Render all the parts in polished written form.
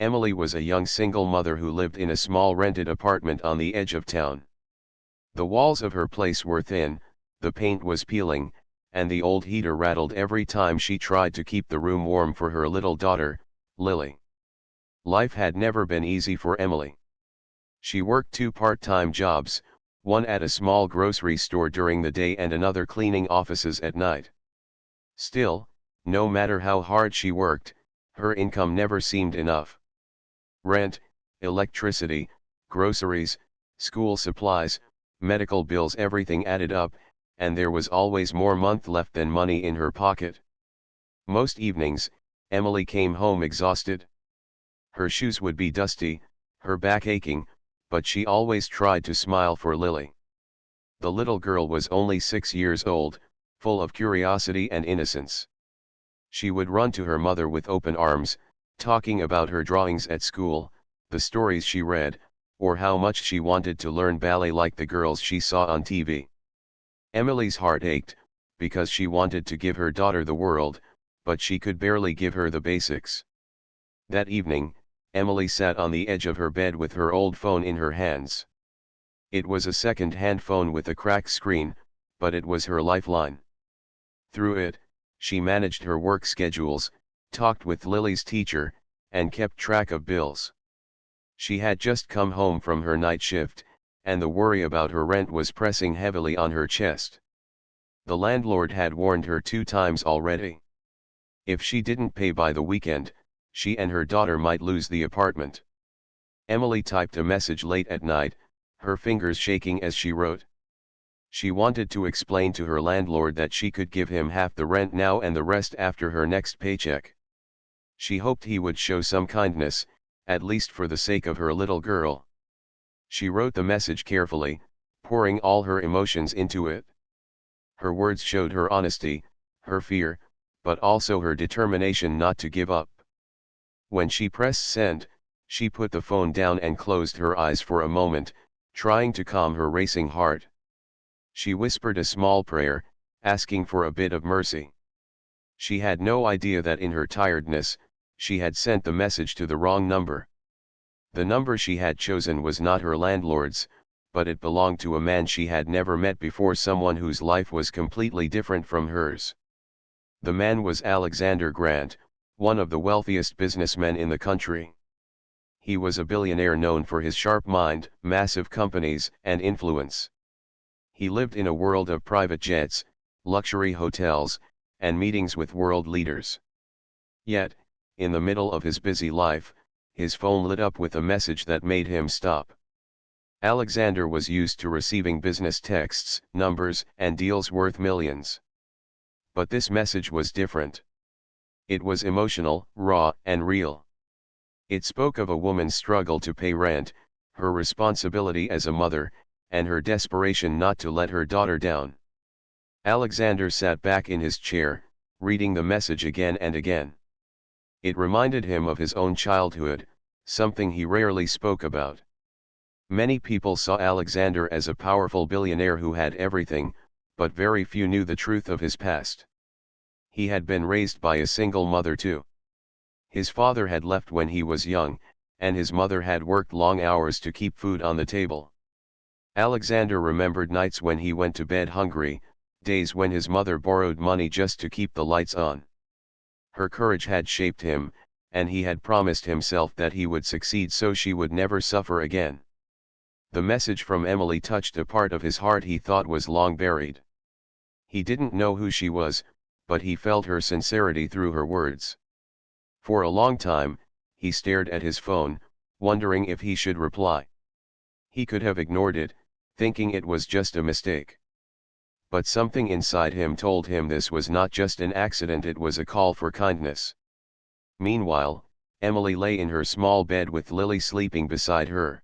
Emily was a young single mother who lived in a small rented apartment on the edge of town. The walls of her place were thin, the paint was peeling, and the old heater rattled every time she tried to keep the room warm for her little daughter, Lily. Life had never been easy for Emily. She worked two part-time jobs, one at a small grocery store during the day and another cleaning offices at night. Still, no matter how hard she worked, her income never seemed enough. Rent, electricity, groceries, school supplies, medical bills, everything added up, and there was always more month left than money in her pocket. Most evenings, Emily came home exhausted. Her shoes would be dusty, her back aching, but she always tried to smile for Lily. The little girl was only 6 years old, full of curiosity and innocence. She would run to her mother with open arms, talking about her drawings at school, the stories she read, or how much she wanted to learn ballet like the girls she saw on TV. Emily's heart ached, because she wanted to give her daughter the world, but she could barely give her the basics. That evening, Emily sat on the edge of her bed with her old phone in her hands. It was a second-hand phone with a cracked screen, but it was her lifeline. Through it, she managed her work schedules, talked with Lily's teacher, and kept track of bills. She had just come home from her night shift, and the worry about her rent was pressing heavily on her chest. The landlord had warned her 2 times already. If she didn't pay by the weekend, she and her daughter might lose the apartment. Emily typed a message late at night, her fingers shaking as she wrote. She wanted to explain to her landlord that she could give him half the rent now and the rest after her next paycheck. She hoped he would show some kindness, at least for the sake of her little girl. She wrote the message carefully, pouring all her emotions into it. Her words showed her honesty, her fear, but also her determination not to give up. When she pressed send, she put the phone down and closed her eyes for a moment, trying to calm her racing heart. She whispered a small prayer, asking for a bit of mercy. She had no idea that in her tiredness, she had sent the message to the wrong number. The number she had chosen was not her landlord's, but it belonged to a man she had never met before, someone whose life was completely different from hers. The man was Alexander Grant, one of the wealthiest businessmen in the country. He was a billionaire known for his sharp mind, massive companies, and influence. He lived in a world of private jets, luxury hotels, and meetings with world leaders. Yet, in the middle of his busy life, his phone lit up with a message that made him stop. Alexander was used to receiving business texts, numbers, and deals worth millions. But this message was different. It was emotional, raw, and real. It spoke of a woman's struggle to pay rent, her responsibility as a mother, and her desperation not to let her daughter down. Alexander sat back in his chair, reading the message again and again. It reminded him of his own childhood, something he rarely spoke about. Many people saw Alexander as a powerful billionaire who had everything, but very few knew the truth of his past. He had been raised by a single mother too. His father had left when he was young, and his mother had worked long hours to keep food on the table. Alexander remembered nights when he went to bed hungry, days when his mother borrowed money just to keep the lights on. Her courage had shaped him, and he had promised himself that he would succeed so she would never suffer again. The message from Emily touched a part of his heart he thought was long buried. He didn't know who she was, but he felt her sincerity through her words. For a long time, he stared at his phone, wondering if he should reply. He could have ignored it, thinking it was just a mistake. But something inside him told him this was not just an accident, it was a call for kindness. Meanwhile, Emily lay in her small bed with Lily sleeping beside her.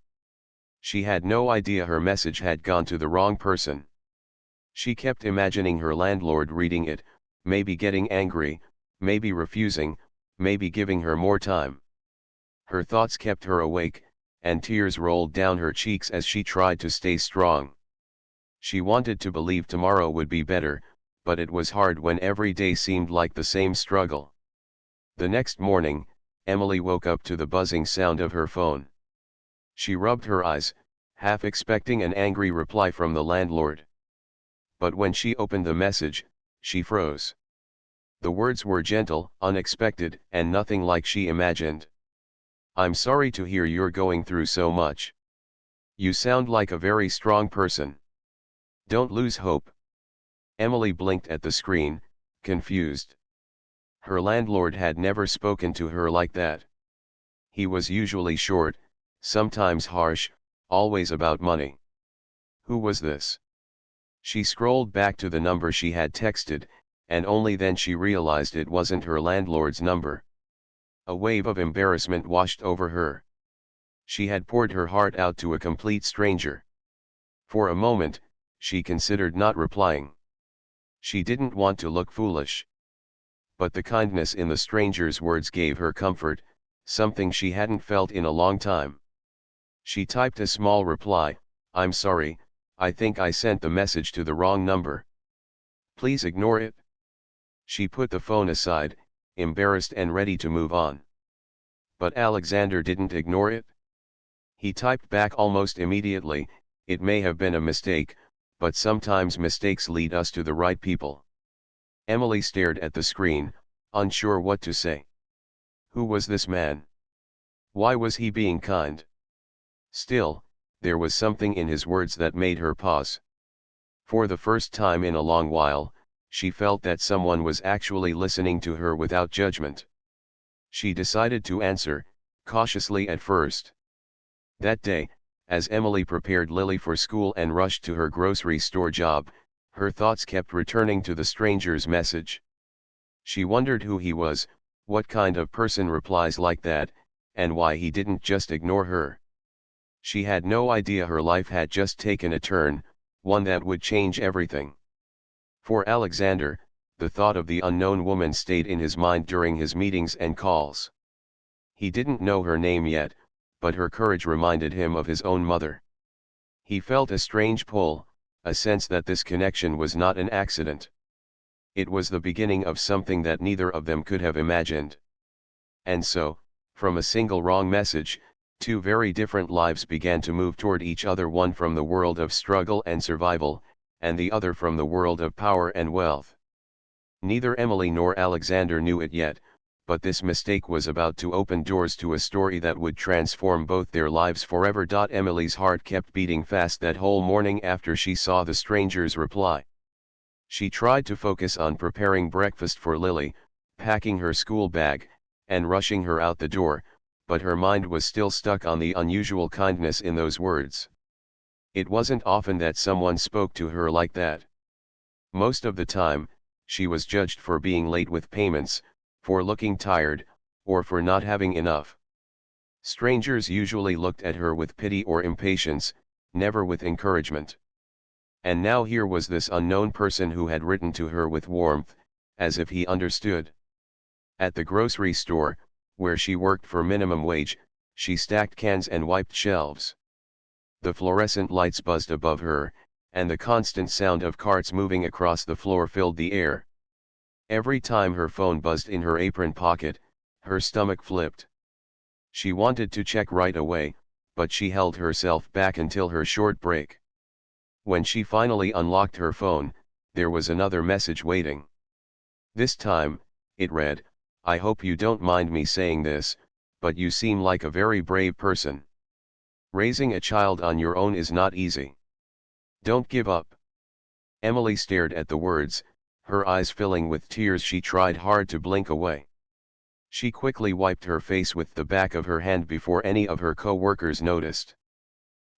She had no idea her message had gone to the wrong person. She kept imagining her landlord reading it, maybe getting angry, maybe refusing, maybe giving her more time. Her thoughts kept her awake, and tears rolled down her cheeks as she tried to stay strong. She wanted to believe tomorrow would be better, but it was hard when every day seemed like the same struggle. The next morning, Emily woke up to the buzzing sound of her phone. She rubbed her eyes, half expecting an angry reply from the landlord. But when she opened the message, she froze. The words were gentle, unexpected, and nothing like she imagined. "I'm sorry to hear you're going through so much. You sound like a very strong person. Don't lose hope." Emily blinked at the screen, confused. Her landlord had never spoken to her like that. He was usually short, sometimes harsh, always about money. Who was this? She scrolled back to the number she had texted, and only then she realized it wasn't her landlord's number. A wave of embarrassment washed over her. She had poured her heart out to a complete stranger. For a moment, she considered not replying. She didn't want to look foolish. But the kindness in the stranger's words gave her comfort, something she hadn't felt in a long time. She typed a small reply, "I'm sorry, I think I sent the message to the wrong number. Please ignore it." She put the phone aside, embarrassed and ready to move on. But Alexander didn't ignore it. He typed back almost immediately, "It may have been a mistake, but sometimes mistakes lead us to the right people." Emily stared at the screen, unsure what to say. Who was this man? Why was he being kind? Still, there was something in his words that made her pause. For the first time in a long while, she felt that someone was actually listening to her without judgment. She decided to answer, cautiously at first. That day, as Emily prepared Lily for school and rushed to her grocery store job, her thoughts kept returning to the stranger's message. She wondered who he was, what kind of person replies like that, and why he didn't just ignore her. She had no idea her life had just taken a turn, one that would change everything. For Alexander, the thought of the unknown woman stayed in his mind during his meetings and calls. He didn't know her name yet, but her courage reminded him of his own mother. He felt a strange pull, a sense that this connection was not an accident. It was the beginning of something that neither of them could have imagined. And so, from a single wrong message, two very different lives began to move toward each other, one from the world of struggle and survival, and the other from the world of power and wealth. Neither Emily nor Alexander knew it yet, but this mistake was about to open doors to a story that would transform both their lives forever. Emily's heart kept beating fast that whole morning after she saw the stranger's reply. She tried to focus on preparing breakfast for Lily, packing her school bag, and rushing her out the door, but her mind was still stuck on the unusual kindness in those words. It wasn't often that someone spoke to her like that. Most of the time, she was judged for being late with payments, for looking tired, or for not having enough. Strangers usually looked at her with pity or impatience, never with encouragement. And now here was this unknown person who had written to her with warmth, as if he understood. At the grocery store, where she worked for minimum wage, she stacked cans and wiped shelves. The fluorescent lights buzzed above her, and the constant sound of carts moving across the floor filled the air. Every time her phone buzzed in her apron pocket, her stomach flipped. She wanted to check right away, but she held herself back until her short break. When she finally unlocked her phone, there was another message waiting. This time, it read, "I hope you don't mind me saying this, but you seem like a very brave person. Raising a child on your own is not easy. Don't give up." Emily stared at the words, her eyes filling with tears. She tried hard to blink away. She quickly wiped her face with the back of her hand before any of her co-workers noticed.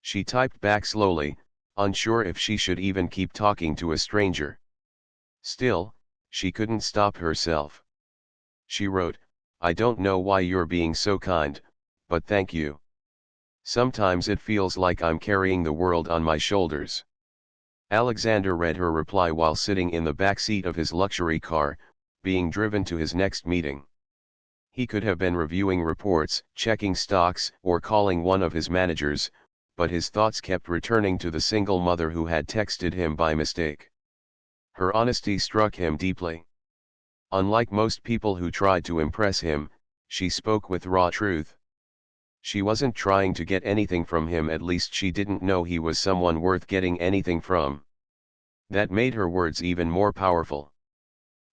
She typed back slowly, unsure if she should even keep talking to a stranger. Still, she couldn't stop herself. She wrote, "I don't know why you're being so kind, but thank you. Sometimes it feels like I'm carrying the world on my shoulders." Alexander read her reply while sitting in the back seat of his luxury car, being driven to his next meeting. He could have been reviewing reports, checking stocks, or calling one of his managers, but his thoughts kept returning to the single mother who had texted him by mistake. Her honesty struck him deeply. Unlike most people who tried to impress him, She spoke with raw truth. She wasn't trying to get anything from him, at least she didn't know he was someone worth getting anything from. That made her words even more powerful.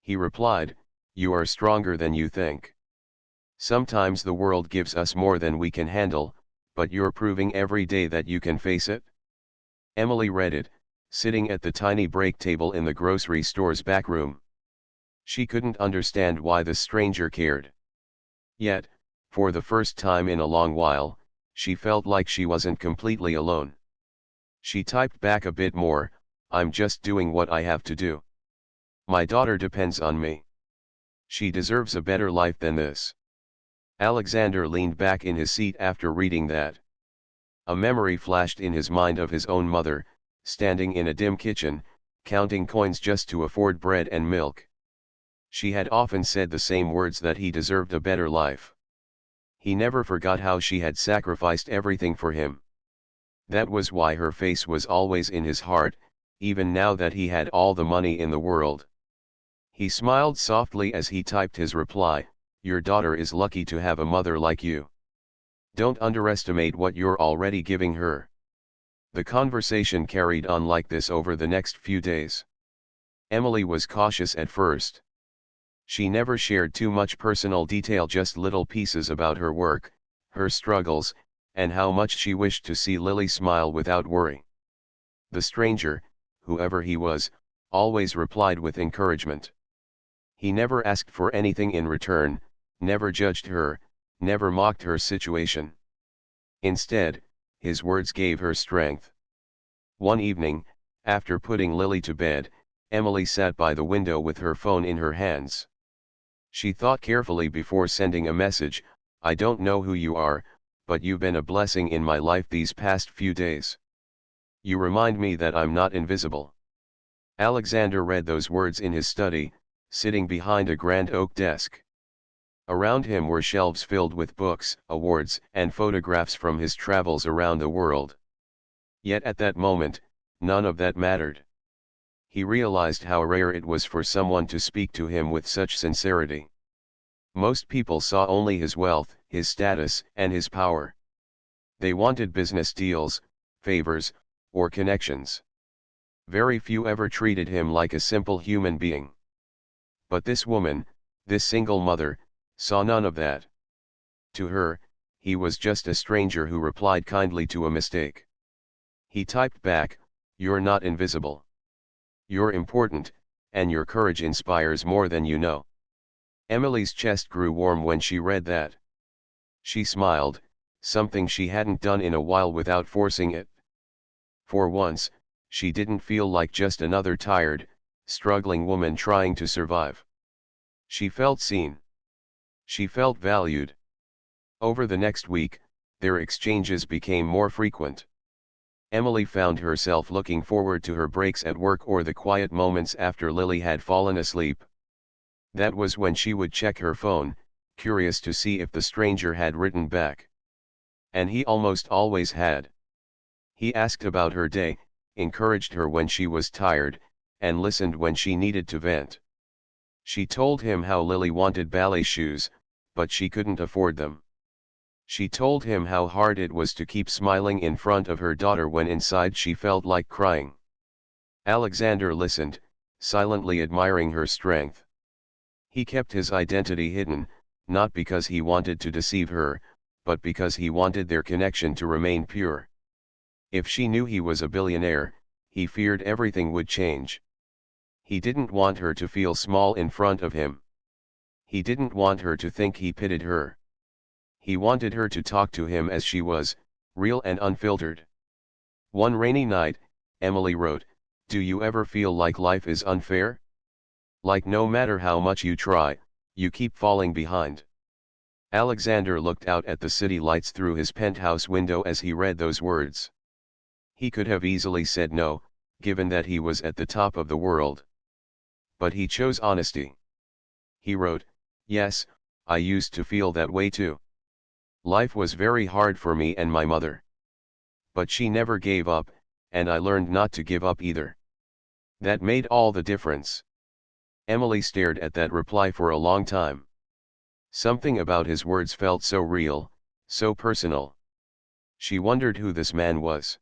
He replied, "You are stronger than you think. Sometimes the world gives us more than we can handle, but you're proving every day that you can face it." Emily read it, sitting at the tiny break table in the grocery store's back room. She couldn't understand why the stranger cared. Yet, for the first time in a long while, she felt like she wasn't completely alone. She typed back a bit more, "I'm just doing what I have to do. My daughter depends on me. She deserves a better life than this." Alexander leaned back in his seat after reading that. A memory flashed in his mind of his own mother, standing in a dim kitchen, counting coins just to afford bread and milk. She had often said the same words, that he deserved a better life. He never forgot how she had sacrificed everything for him. That was why her face was always in his heart, even now that he had all the money in the world. He smiled softly as he typed his reply, "Your daughter is lucky to have a mother like you. Don't underestimate what you're already giving her." The conversation carried on like this over the next few days. Emily was cautious at first. She never shared too much personal detail, just little pieces about her work, her struggles, and how much she wished to see Lily smile without worry. The stranger, whoever he was, always replied with encouragement. He never asked for anything in return, never judged her, never mocked her situation. Instead, his words gave her strength. One evening, after putting Lily to bed, Emily sat by the window with her phone in her hands. She thought carefully before sending a message, "I don't know who you are, but you've been a blessing in my life these past few days. You remind me that I'm not invisible." Alexander read those words in his study, sitting behind a grand oak desk. Around him were shelves filled with books, awards, and photographs from his travels around the world. Yet at that moment, none of that mattered. He realized how rare it was for someone to speak to him with such sincerity. Most people saw only his wealth, his status, and his power. They wanted business deals, favors, or connections. Very few ever treated him like a simple human being. But this woman, this single mother, saw none of that. To her, he was just a stranger who replied kindly to a mistake. He typed back, "You're not invisible. You're important, and your courage inspires more than you know." Emily's chest grew warm when she read that. She smiled, something she hadn't done in a while, without forcing it. For once, she didn't feel like just another tired, struggling woman trying to survive. She felt seen. She felt valued. Over the next week, their exchanges became more frequent. Emily found herself looking forward to her breaks at work or the quiet moments after Lily had fallen asleep. That was when she would check her phone, curious to see if the stranger had written back. And he almost always had. He asked about her day, encouraged her when she was tired, and listened when she needed to vent. She told him how Lily wanted ballet shoes, but she couldn't afford them. She told him how hard it was to keep smiling in front of her daughter when inside she felt like crying. Alexander listened, silently admiring her strength. He kept his identity hidden, not because he wanted to deceive her, but because he wanted their connection to remain pure. If she knew he was a billionaire, he feared everything would change. He didn't want her to feel small in front of him. He didn't want her to think he pitied her. He wanted her to talk to him as she was, real and unfiltered. One rainy night, Emily wrote, "Do you ever feel like life is unfair? Like no matter how much you try, you keep falling behind?" Alexander looked out at the city lights through his penthouse window as he read those words. He could have easily said no, given that he was at the top of the world. But he chose honesty. He wrote, "Yes, I used to feel that way too. Life was very hard for me and my mother. But she never gave up, and I learned not to give up either. That made all the difference." Emily stared at that reply for a long time. Something about his words felt so real, so personal. She wondered who this man was.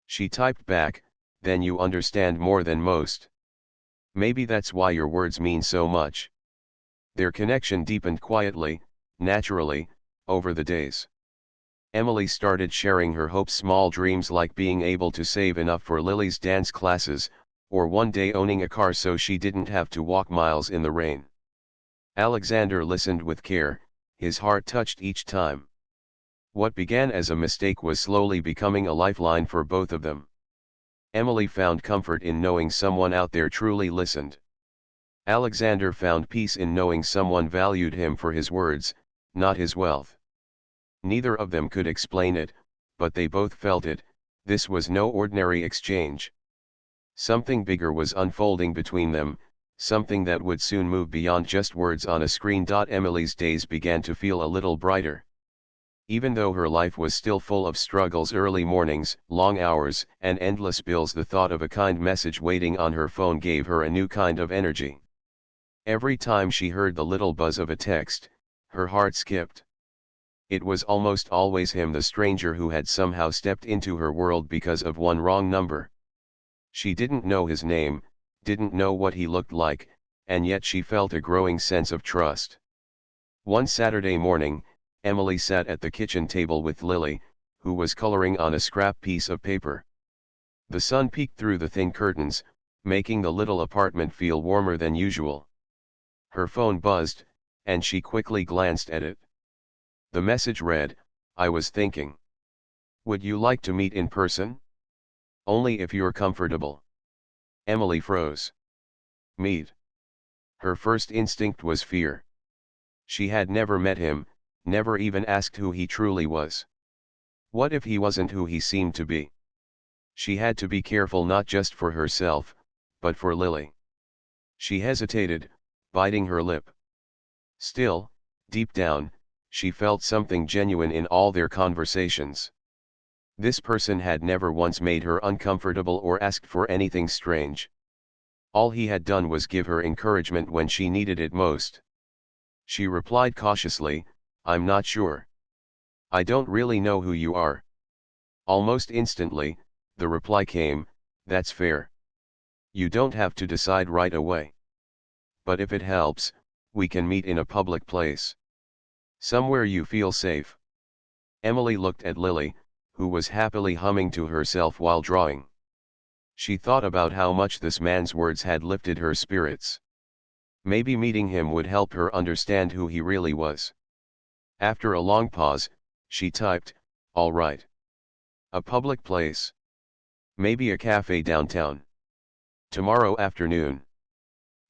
She typed back, "Then you understand more than most. Maybe that's why your words mean so much." Their connection deepened quietly, naturally, over the days. Emily started sharing her hopes, small dreams like being able to save enough for Lily's dance classes, or one day owning a car so she didn't have to walk miles in the rain. Alexander listened with care, his heart touched each time. What began as a mistake was slowly becoming a lifeline for both of them. Emily found comfort in knowing someone out there truly listened. Alexander found peace in knowing someone valued him for his words, not his wealth. Neither of them could explain it, but they both felt it. This was no ordinary exchange. Something bigger was unfolding between them, something that would soon move beyond just words on a screen. Emily's days began to feel a little brighter. Even though her life was still full of struggles, early mornings, long hours, and endless bills, the thought of a kind message waiting on her phone gave her a new kind of energy. Every time she heard the little buzz of a text, her heart skipped. It was almost always him, the stranger who had somehow stepped into her world because of one wrong number. She didn't know his name, didn't know what he looked like, and yet she felt a growing sense of trust. One Saturday morning, Emily sat at the kitchen table with Lily, who was coloring on a scrap piece of paper. The sun peeked through the thin curtains, making the little apartment feel warmer than usual. Her phone buzzed, and she quickly glanced at it. The message read, "I was thinking. Would you like to meet in person? Only if you're comfortable." Emily froze. Meet? Her first instinct was fear. She had never met him, never even asked who he truly was. What if he wasn't who he seemed to be? She had to be careful, not just for herself, but for Lily. She hesitated, biting her lip. Still, deep down, she felt something genuine in all their conversations. This person had never once made her uncomfortable or asked for anything strange. All he had done was give her encouragement when she needed it most. She replied cautiously, "I'm not sure. I don't really know who you are." Almost instantly, the reply came, "That's fair. You don't have to decide right away. But if it helps, we can meet in a public place. Somewhere you feel safe." Emily looked at Lily, who was happily humming to herself while drawing. She thought about how much this man's words had lifted her spirits. Maybe meeting him would help her understand who he really was. After a long pause, she typed, "All right. A public place. Maybe a cafe downtown. Tomorrow afternoon."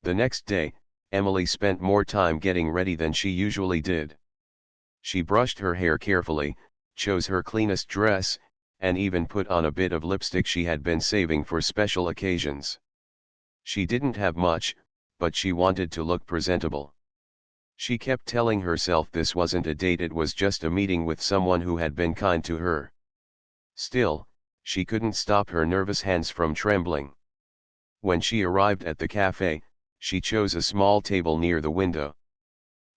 The next day, Emily spent more time getting ready than she usually did. She brushed her hair carefully, chose her cleanest dress, and even put on a bit of lipstick she had been saving for special occasions. She didn't have much, but she wanted to look presentable. She kept telling herself this wasn't a date, it was just a meeting with someone who had been kind to her. Still, she couldn't stop her nervous hands from trembling. When she arrived at the cafe, she chose a small table near the window.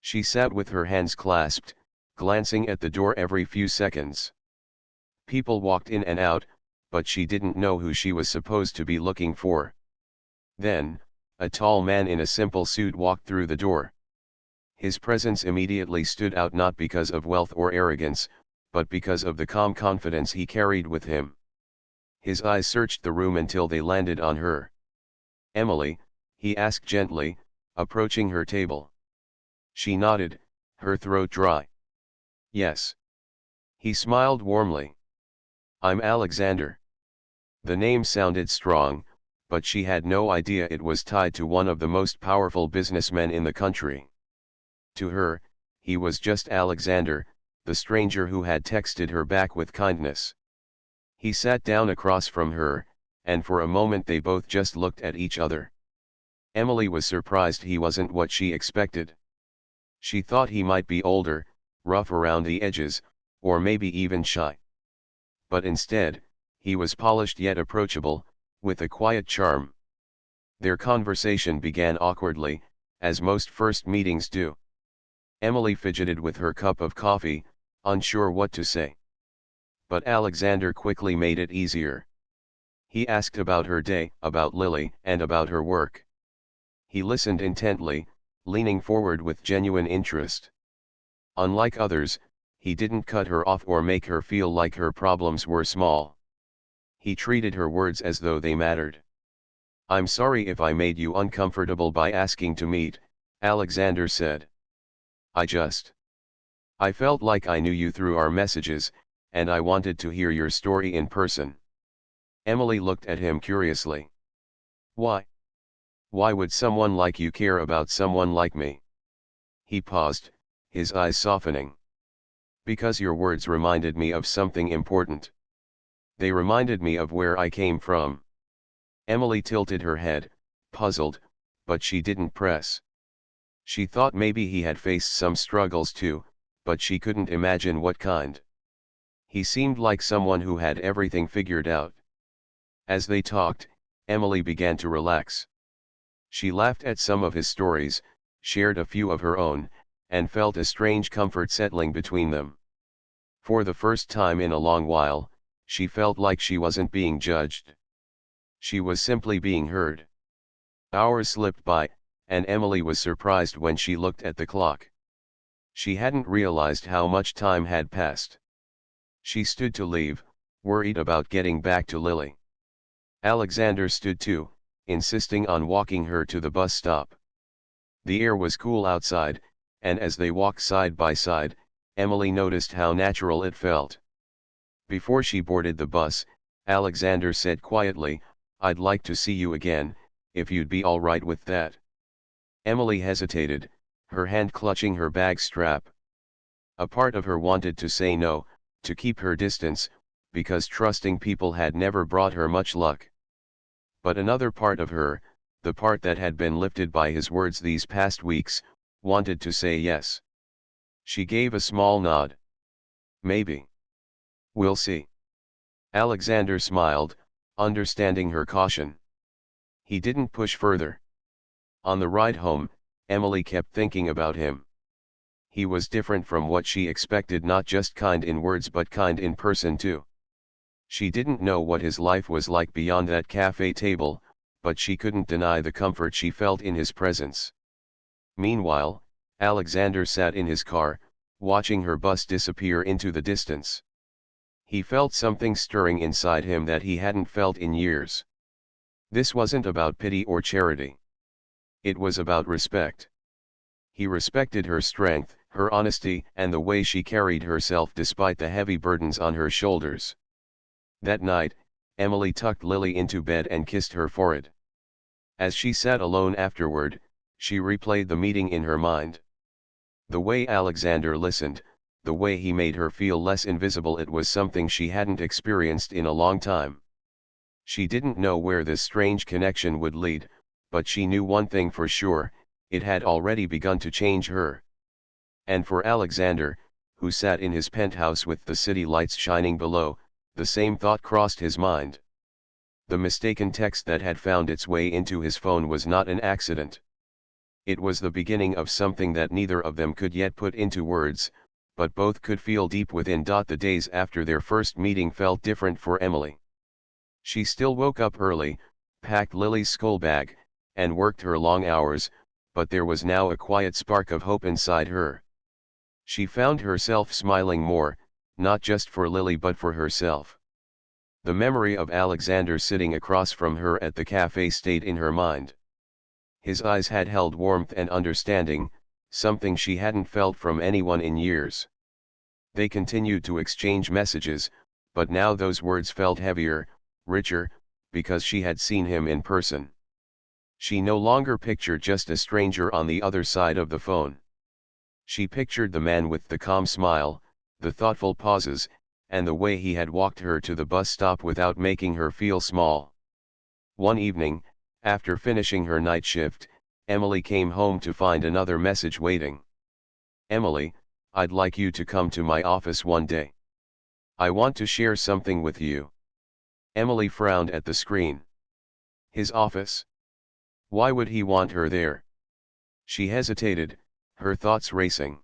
She sat with her hands clasped, glancing at the door every few seconds. People walked in and out, but she didn't know who she was supposed to be looking for. Then, a tall man in a simple suit walked through the door. His presence immediately stood out, not because of wealth or arrogance, but because of the calm confidence he carried with him. His eyes searched the room until they landed on her. "Emily?" he asked gently, approaching her table. She nodded, her throat dry. "Yes." He smiled warmly. "I'm Alexander." The name sounded strong, but she had no idea it was tied to one of the most powerful businessmen in the country. To her, he was just Alexander, the stranger who had texted her back with kindness. He sat down across from her, and for a moment they both just looked at each other. Emily was surprised he wasn't what she expected. She thought he might be older, rough around the edges, or maybe even shy. But instead, he was polished yet approachable, with a quiet charm. Their conversation began awkwardly, as most first meetings do. Emily fidgeted with her cup of coffee, unsure what to say. But Alexander quickly made it easier. He asked about her day, about Lily, and about her work. He listened intently, leaning forward with genuine interest. Unlike others, he didn't cut her off or make her feel like her problems were small. He treated her words as though they mattered. "I'm sorry if I made you uncomfortable by asking to meet," Alexander said. I felt like I knew you through our messages, and I wanted to hear your story in person." Emily looked at him curiously. "Why? Why would someone like you care about someone like me?" He paused, his eyes softening. "Because your words reminded me of something important. They reminded me of where I came from." Emily tilted her head, puzzled, but she didn't press. She thought maybe he had faced some struggles too, but she couldn't imagine what kind. He seemed like someone who had everything figured out. As they talked, Emily began to relax. She laughed at some of his stories, shared a few of her own, and felt a strange comfort settling between them. For the first time in a long while, she felt like she wasn't being judged. She was simply being heard. Hours slipped by, and Emily was surprised when she looked at the clock. She hadn't realized how much time had passed. She stood to leave, worried about getting back to Lily. Alexander stood too, insisting on walking her to the bus stop. The air was cool outside, and as they walked side by side, Emily noticed how natural it felt. Before she boarded the bus, Alexander said quietly, "I'd like to see you again, if you'd be all right with that." Emily hesitated, her hand clutching her bag strap. A part of her wanted to say no, to keep her distance, because trusting people had never brought her much luck. But another part of her, the part that had been lifted by his words these past weeks, wanted to say yes. She gave a small nod. "Maybe. We'll see." Alexander smiled, understanding her caution. He didn't push further. On the ride home, Emily kept thinking about him. He was different from what she expected, not just kind in words but kind in person too. She didn't know what his life was like beyond that cafe table, but she couldn't deny the comfort she felt in his presence. Meanwhile, Alexander sat in his car, watching her bus disappear into the distance. He felt something stirring inside him that he hadn't felt in years. This wasn't about pity or charity. It was about respect. He respected her strength, her honesty, and the way she carried herself despite the heavy burdens on her shoulders. That night, Emily tucked Lily into bed and kissed her forehead. As she sat alone afterward, she replayed the meeting in her mind. The way Alexander listened, the way he made her feel less invisible, it was something she hadn't experienced in a long time. She didn't know where this strange connection would lead, but she knew one thing for sure, it had already begun to change her. And for Alexander, who sat in his penthouse with the city lights shining below, the same thought crossed his mind. The mistaken text that had found its way into his phone was not an accident. It was the beginning of something that neither of them could yet put into words, but both could feel deep within. The days after their first meeting felt different for Emily. She still woke up early, packed Lily's school bag, and worked her long hours, but there was now a quiet spark of hope inside her. She found herself smiling more, not just for Lily but for herself. The memory of Alexander sitting across from her at the cafe stayed in her mind. His eyes had held warmth and understanding, something she hadn't felt from anyone in years. They continued to exchange messages, but now those words felt heavier, richer, because she had seen him in person. She no longer pictured just a stranger on the other side of the phone. She pictured the man with the calm smile, the thoughtful pauses, and the way he had walked her to the bus stop without making her feel small. One evening, after finishing her night shift, Emily came home to find another message waiting. "Emily, I'd like you to come to my office one day. I want to share something with you." Emily frowned at the screen. His office? Why would he want her there? She hesitated, her thoughts racing.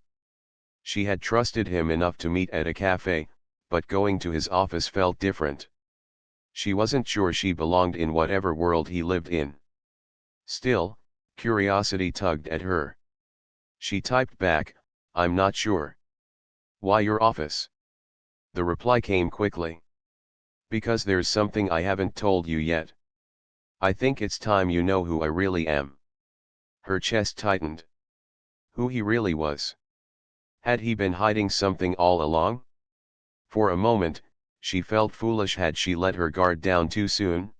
She had trusted him enough to meet at a cafe, but going to his office felt different. She wasn't sure she belonged in whatever world he lived in. Still, curiosity tugged at her. She typed back, "I'm not sure." "Why your office?" The reply came quickly. "Because there's something I haven't told you yet. I think it's time you know who I really am." Her chest tightened. Who he really was. Had he been hiding something all along? For a moment, she felt foolish had she let her guard down too soon.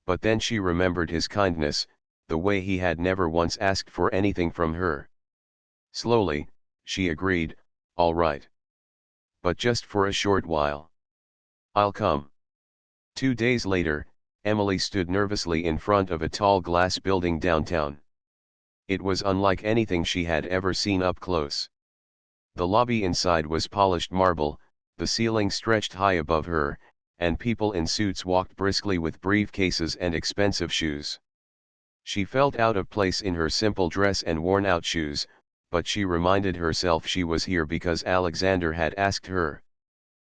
But then she remembered his kindness, the way he had never once asked for anything from her. Slowly, she agreed, "All right. But just for a short while. I'll come." 2 days later, Emily stood nervously in front of a tall glass building downtown. It was unlike anything she had ever seen up close. The lobby inside was polished marble, the ceiling stretched high above her, and people in suits walked briskly with briefcases and expensive shoes. She felt out of place in her simple dress and worn-out shoes, but she reminded herself she was here because Alexander had asked her.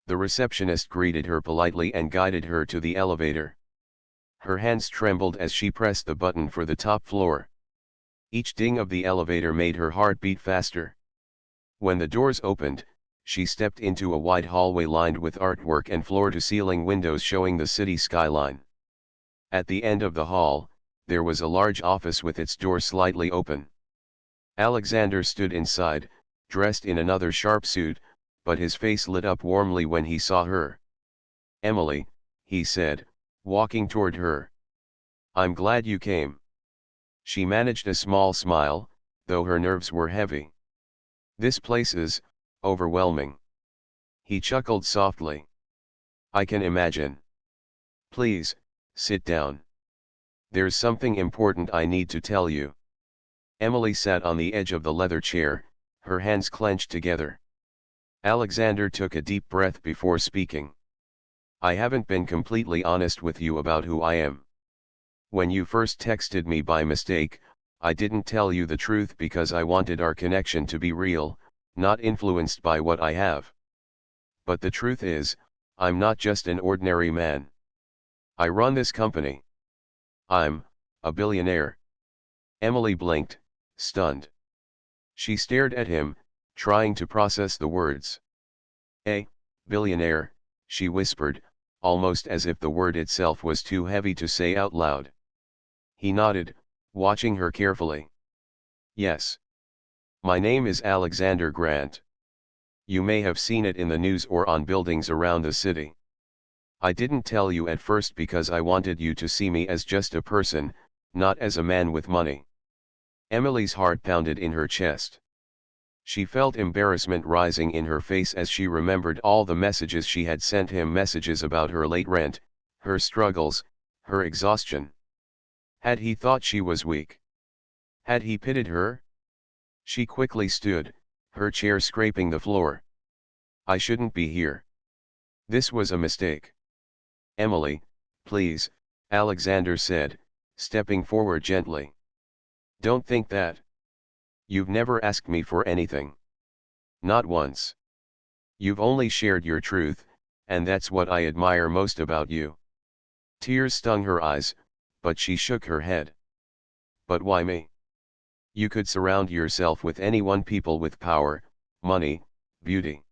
The receptionist greeted her politely and guided her to the elevator. Her hands trembled as she pressed the button for the top floor. Each ding of the elevator made her heart beat faster. When the doors opened, she stepped into a wide hallway lined with artwork and floor-to-ceiling windows showing the city skyline. At the end of the hall, there was a large office with its door slightly open. Alexander stood inside, dressed in another sharp suit, but his face lit up warmly when he saw her. "Emily," he said, walking toward her. "I'm glad you came." She managed a small smile, though her nerves were heavy. "This place is overwhelming." He chuckled softly. "I can imagine. Please, sit down. There's something important I need to tell you." Emily sat on the edge of the leather chair, her hands clenched together. Alexander took a deep breath before speaking. "I haven't been completely honest with you about who I am. When you first texted me by mistake, I didn't tell you the truth because I wanted our connection to be real, not influenced by what I have. But the truth is, I'm not just an ordinary man. I run this company. I'm a billionaire." Emily blinked, stunned. She stared at him, trying to process the words. "A billionaire," she whispered, almost as if the word itself was too heavy to say out loud. He nodded, watching her carefully. "Yes. My name is Alexander Grant. You may have seen it in the news or on buildings around the city. I didn't tell you at first because I wanted you to see me as just a person, not as a man with money." Emily's heart pounded in her chest. She felt embarrassment rising in her face as she remembered all the messages she had sent him, messages about her late rent, her struggles, her exhaustion. Had he thought she was weak? Had he pitied her? She quickly stood, her chair scraping the floor. "I shouldn't be here. This was a mistake." "Emily, please," Alexander said, stepping forward gently. "Don't think that. You've never asked me for anything. Not once. You've only shared your truth, and that's what I admire most about you." Tears stung her eyes, but she shook her head. "But why me? You could surround yourself with anyone, people with power, money, beauty.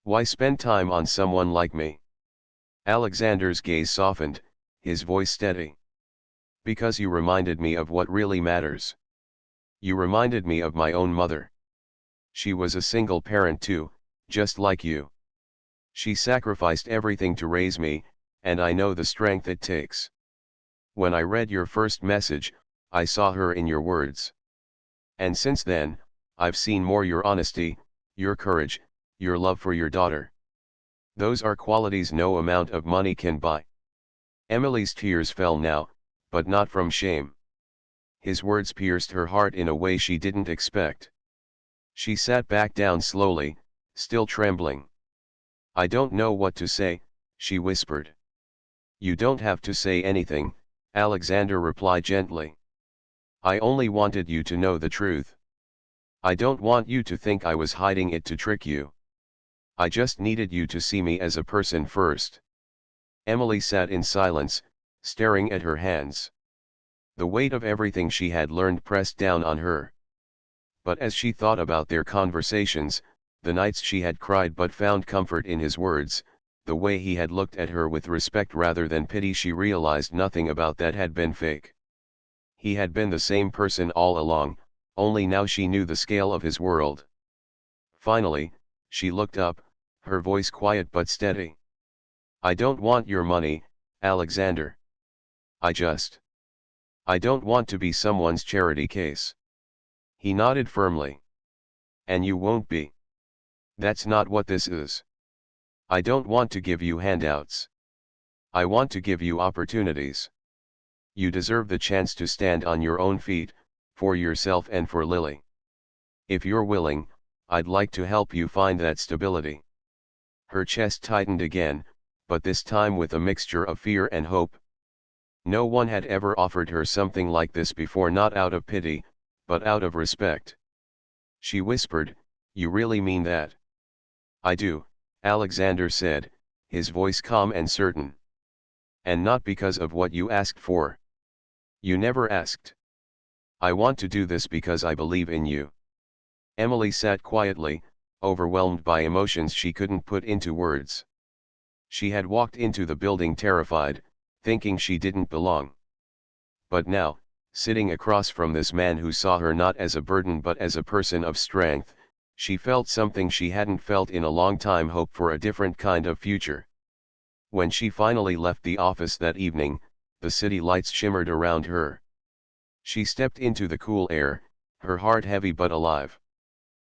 Why spend time on someone like me?" Alexander's gaze softened, his voice steady. "Because you reminded me of what really matters. You reminded me of my own mother. She was a single parent too, just like you. She sacrificed everything to raise me, and I know the strength it takes. When I read your first message, I saw her in your words. And since then, I've seen more: your honesty, your courage, your love for your daughter. Those are qualities no amount of money can buy." Emily's tears fell now, but not from shame. His words pierced her heart in a way she didn't expect. She sat back down slowly, still trembling. "I don't know what to say," she whispered. "You don't have to say anything," Alexander replied gently. "I only wanted you to know the truth." I don't want you to think I was hiding it to trick you. I just needed you to see me as a person first. Emily sat in silence, staring at her hands. The weight of everything she had learned pressed down on her. But as she thought about their conversations, the nights she had cried but found comfort in his words, the way he had looked at her with respect rather than pity, she realized nothing about that had been fake. He had been the same person all along, only now she knew the scale of his world. Finally, she looked up, her voice quiet but steady. I don't want your money, Alexander. I don't want to be someone's charity case. He nodded firmly. And you won't be. That's not what this is. I don't want to give you handouts. I want to give you opportunities. You deserve the chance to stand on your own feet, for yourself and for Lily. If you're willing, I'd like to help you find that stability. Her chest tightened again, but this time with a mixture of fear and hope. No one had ever offered her something like this before, not out of pity, but out of respect. She whispered, You really mean that? I do, Alexander said, his voice calm and certain. And not because of what you asked for. You never asked. I want to do this because I believe in you. Emily sat quietly, overwhelmed by emotions she couldn't put into words. She had walked into the building terrified, thinking she didn't belong. But now, sitting across from this man who saw her not as a burden but as a person of strength, she felt something she hadn't felt in a long time: hope for a different kind of future. When she finally left the office that evening, the city lights shimmered around her. She stepped into the cool air, her heart heavy but alive.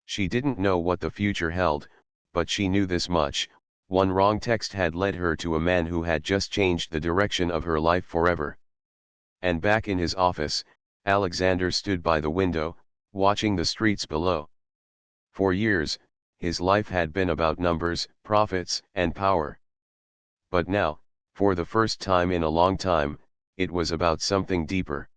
She didn't know what the future held, but she knew this much: one wrong text had led her to a man who had just changed the direction of her life forever. And back in his office, Alexander stood by the window, watching the streets below. For years, his life had been about numbers, profits, and power. But now, for the first time in a long time, it was about something deeper.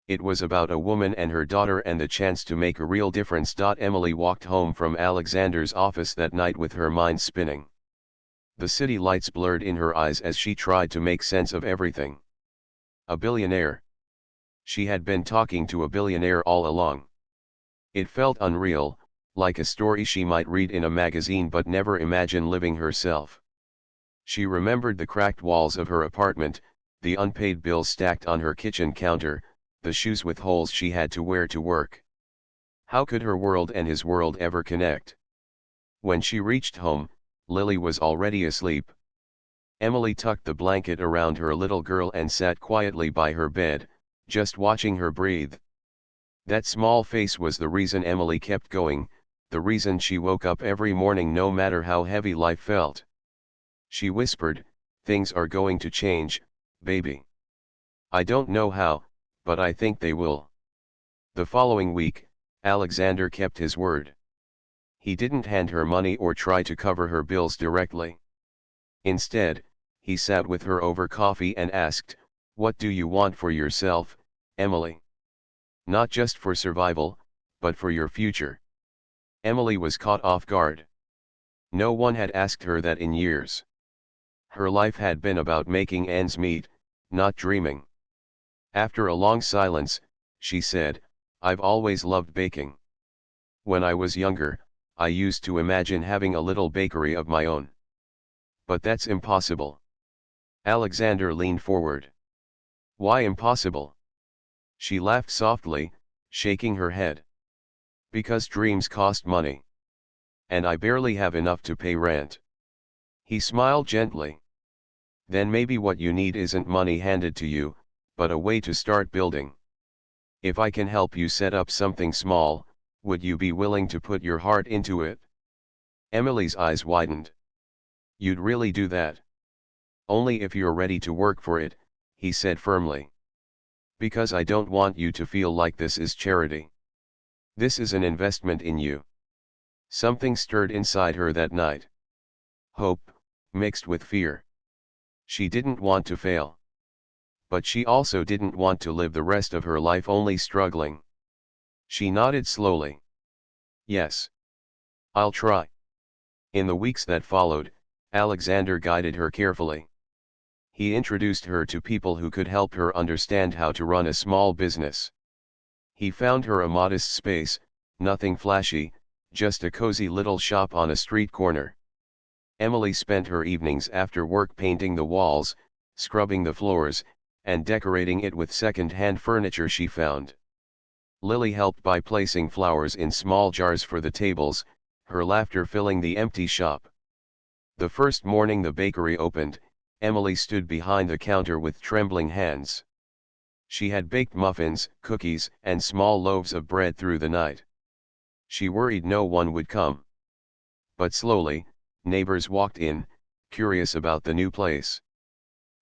It was about a woman and her daughter and the chance to make a real difference. Emily walked home from Alexander's office that night with her mind spinning. The city lights blurred in her eyes as she tried to make sense of everything. A billionaire. She had been talking to a billionaire all along. It felt unreal, like a story she might read in a magazine but never imagine living herself. She remembered the cracked walls of her apartment, the unpaid bills stacked on her kitchen counter, the shoes with holes she had to wear to work. How could her world and his world ever connect? When she reached home, Lily was already asleep. Emily tucked the blanket around her little girl and sat quietly by her bed, just watching her breathe. That small face was the reason Emily kept going, the reason she woke up every morning no matter how heavy life felt. She whispered, Things are going to change, baby. I don't know how, but I think they will. The following week, Alexander kept his word. He didn't hand her money or try to cover her bills directly. Instead, he sat with her over coffee and asked, What do you want for yourself, Emily? Not just for survival, but for your future. Emily was caught off guard. No one had asked her that in years. Her life had been about making ends meet, not dreaming. After a long silence, she said, I've always loved baking. When I was younger, I used to imagine having a little bakery of my own. But that's impossible. Alexander leaned forward. Why impossible? She laughed softly, shaking her head. Because dreams cost money. And I barely have enough to pay rent. He smiled gently. Then maybe what you need isn't money handed to you, but a way to start building. If I can help you set up something small, would you be willing to put your heart into it? Emily's eyes widened. You'd really do that? Only if you're ready to work for it, he said firmly. Because I don't want you to feel like this is charity. This is an investment in you. Something stirred inside her that night. Hope, mixed with fear. She didn't want to fail. But she also didn't want to live the rest of her life only struggling. She nodded slowly. Yes. I'll try. In the weeks that followed, Alexander guided her carefully. He introduced her to people who could help her understand how to run a small business. He found her a modest space, nothing flashy, just a cozy little shop on a street corner. Emily spent her evenings after work painting the walls, scrubbing the floors, and decorating it with second-hand furniture she found. Lily helped by placing flowers in small jars for the tables, her laughter filling the empty shop. The first morning the bakery opened, Emily stood behind the counter with trembling hands. She had baked muffins, cookies, and small loaves of bread through the night. She worried no one would come. But slowly, neighbors walked in, curious about the new place.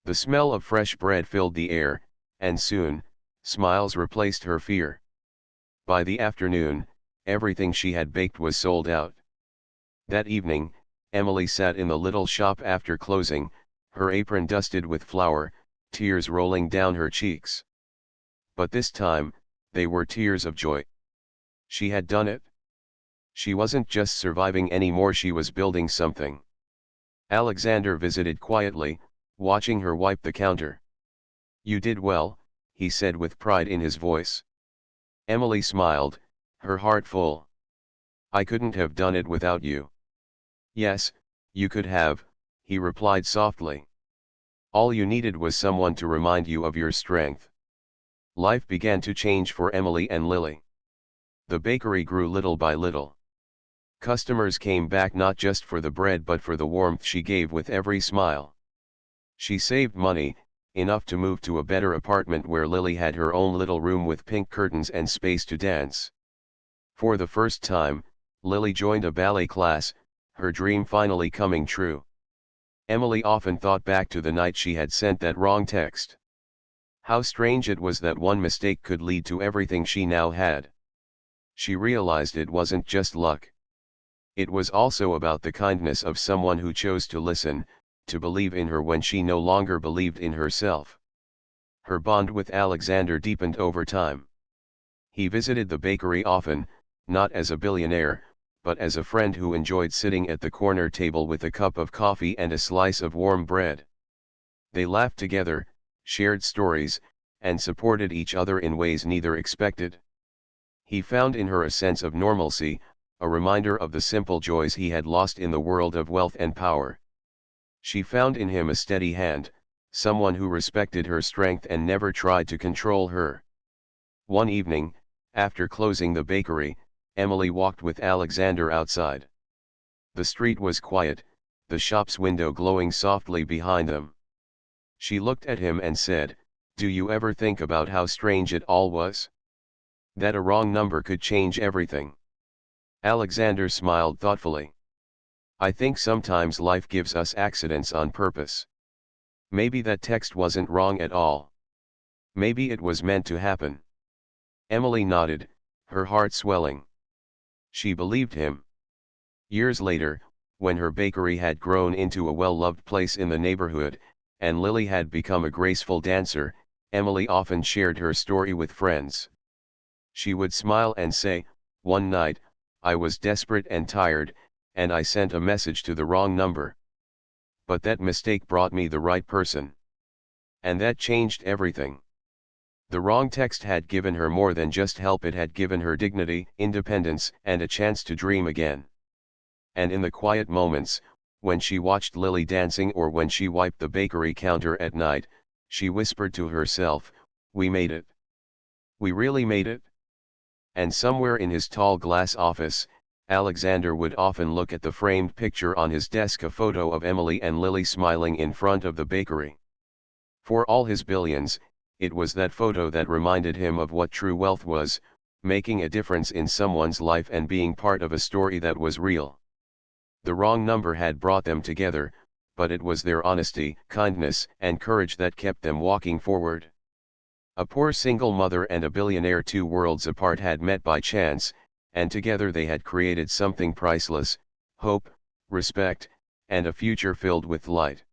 The smell of fresh bread filled the air, and soon, smiles replaced her fear. By the afternoon, everything she had baked was sold out. That evening, Emily sat in the little shop after closing, her apron dusted with flour, tears rolling down her cheeks. But this time, they were tears of joy. She had done it. She wasn't just surviving anymore, she was building something. Alexander visited quietly, watching her wipe the counter. "You did well," he said with pride in his voice. Emily smiled, her heart full. "I couldn't have done it without you." "Yes, you could have," he replied softly. "All you needed was someone to remind you of your strength." Life began to change for Emily and Lily. The bakery grew little by little. Customers came back not just for the bread but for the warmth she gave with every smile. She saved money, enough to move to a better apartment where Lily had her own little room with pink curtains and space to dance. For the first time, Lily joined a ballet class, her dream finally coming true. Emily often thought back to the night she had sent that wrong text. How strange it was that one mistake could lead to everything she now had. She realized it wasn't just luck. It was also about the kindness of someone who chose to listen, to believe in her when she no longer believed in herself. Her bond with Alexander deepened over time. He visited the bakery often, not as a billionaire, but as a friend who enjoyed sitting at the corner table with a cup of coffee and a slice of warm bread. They laughed together, shared stories, and supported each other in ways neither expected. He found in her a sense of normalcy, a reminder of the simple joys he had lost in the world of wealth and power. She found in him a steady hand, someone who respected her strength and never tried to control her. One evening, after closing the bakery, Emily walked with Alexander outside. The street was quiet, the shop's window glowing softly behind them. She looked at him and said, "Do you ever think about how strange it all was? That a wrong number could change everything." Alexander smiled thoughtfully. "I think sometimes life gives us accidents on purpose. Maybe that text wasn't wrong at all. Maybe it was meant to happen." Emily nodded, her heart swelling. She believed him. Years later, when her bakery had grown into a well-loved place in the neighborhood, and Lily had become a graceful dancer, Emily often shared her story with friends. She would smile and say, "One night, I was desperate and tired, and I sent a message to the wrong number. But that mistake brought me the right person. And that changed everything." The wrong text had given her more than just help, it had given her dignity, independence, and a chance to dream again. And in the quiet moments, when she watched Lily dancing or when she wiped the bakery counter at night, she whispered to herself, "We made it. We really made it." And somewhere in his tall glass office, Alexander would often look at the framed picture on his desk, a photo of Emily and Lily smiling in front of the bakery. For all his billions, it was that photo that reminded him of what true wealth was, making a difference in someone's life and being part of a story that was real. The wrong number had brought them together, but it was their honesty, kindness, and courage that kept them walking forward. A poor single mother and a billionaire, 2 worlds apart, had met by chance, and together they had created something priceless: hope, respect, and a future filled with light.